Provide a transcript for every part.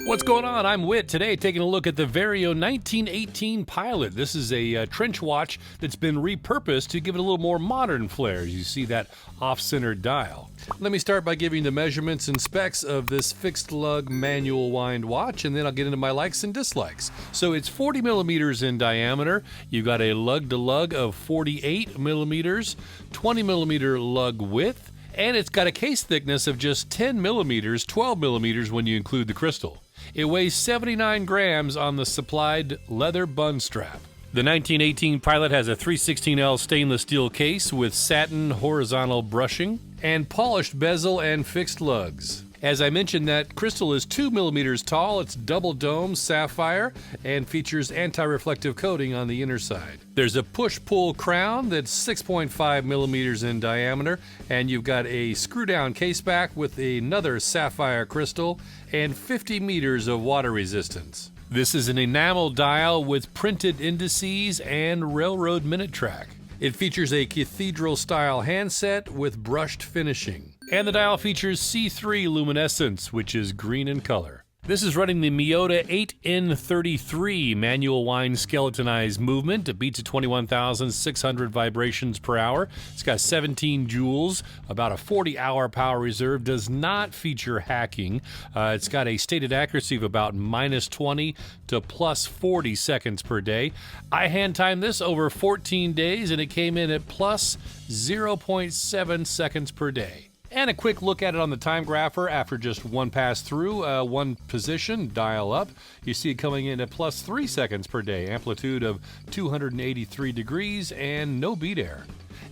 What's going on? I'm Whit. Today taking a look at the Vario 1918 Pilot. This is a trench watch that's been repurposed to give it a little more modern flair. You see that off-center dial. Let me start by giving the measurements and specs of this fixed lug manual wind watch, and then I'll get into my likes and dislikes. So it's 40 millimeters in diameter. You've got a lug-to-lug of 48 millimeters, 20 millimeter lug width, and it's got a case thickness of just 10 millimeters, 12 millimeters when you include the crystal. It weighs 79 grams on the supplied leather bund strap. The 1918 Pilot has a 316L stainless steel case with satin horizontal brushing and polished bezel and fixed lugs. As I mentioned, that crystal is 2 millimeters tall. It's double dome sapphire and features anti-reflective coating on the inner side. There's a push-pull crown that's 6.5 millimeters in diameter, and you've got a screw-down case back with another sapphire crystal and 50 meters of water resistance. This is an enamel dial with printed indices and railroad minute track. It features a cathedral-style handset with brushed finishing. And the dial features C3 luminescence, which is green in color. This is running the Miyota 8N33 manual wind skeletonized movement. It beats at 21,600 vibrations per hour. It's got 17 joules, about a 40-hour power reserve. Does not feature hacking. It's got a stated accuracy of about -20 to +40 seconds per day. I hand timed this over 14 days, and it came in at plus 0.7 seconds per day. And a quick look at it on the time grapher after just one pass through, one position, dial up. You see it coming in at plus 3 seconds per day, amplitude of 283 degrees, and no beat air.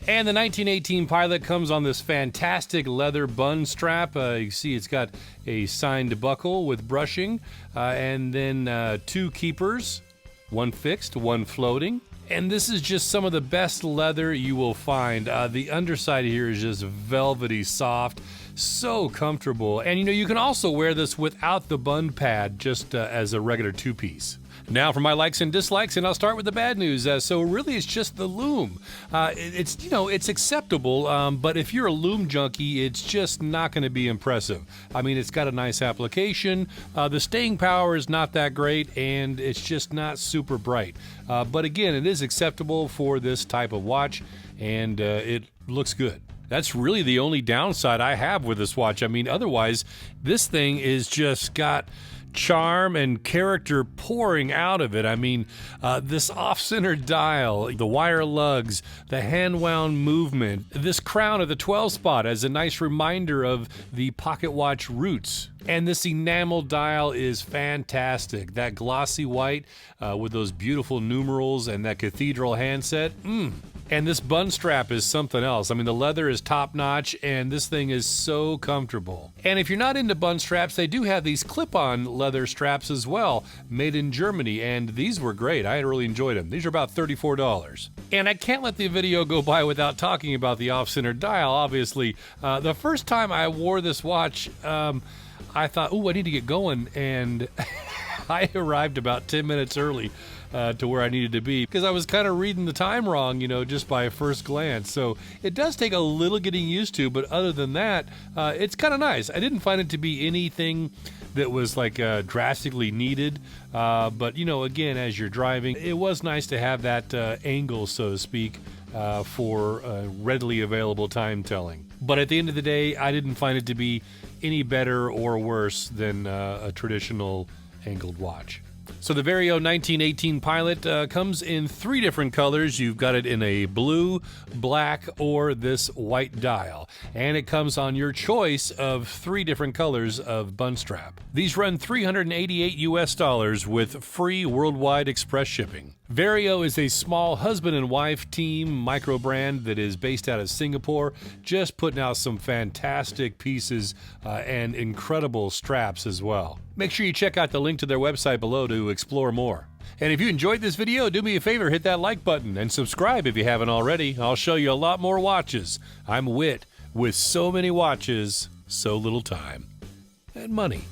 And the 1918 Pilot comes on this fantastic leather bund strap. You see it's got a signed buckle with brushing, and then 2 keepers, one fixed, one floating. And this is just some of the best leather you will find. The underside here is just velvety soft, so comfortable. And you can also wear this without the bund pad, just as a regular 2-piece. Now for my likes and dislikes, and I'll start with the bad news. So really it's just the loom. It's acceptable, but if you're a loom junkie, it's just not going to be impressive. I mean, it's got a nice application. The staying power is not that great, and it's just not super bright. But again, it is acceptable for this type of watch, and it looks good. That's really the only downside I have with this watch. I mean, otherwise, this thing is just got charm and character pouring out of it. I mean, this off-center dial, the wire lugs, the hand-wound movement, this crown at the 12 spot as a nice reminder of the pocket watch roots. And this enamel dial is fantastic. That glossy white with those beautiful numerals and that cathedral handset. And this bund strap is something else. I mean, the leather is top-notch, and this thing is so comfortable. And if you're not into bund straps, they do have these clip-on leather straps as well, made in Germany, and these were great. I really enjoyed them. These are about $34. And I can't let the video go by without talking about the off-center dial, obviously. The first time I wore this watch, I thought, I need to get going, and I arrived about 10 minutes early to where I needed to be because I was kind of reading the time wrong, just by a first glance. So it does take a little getting used to, but other than that, it's kind of nice. I didn't find it to be anything that was like drastically needed, but again, as you're driving, it was nice to have that angle, so to speak, for readily available time telling. But at the end of the day, I didn't find it to be any better or worse than a traditional angled watch. So the Vario 1918 Pilot comes in 3 different colors. You've got it in a blue, black, or this white dial. And it comes on your choice of 3 different colors of bund strap. These run $388 US with free worldwide express shipping. Vario is a small husband and wife team microbrand that is based out of Singapore, just putting out some fantastic pieces and incredible straps as well. Make sure you check out the link to their website below to explore more. And if you enjoyed this video, do me a favor, hit that like button and subscribe if you haven't already. I'll show you a lot more watches. I'm Whit, with so many watches, so little time and money.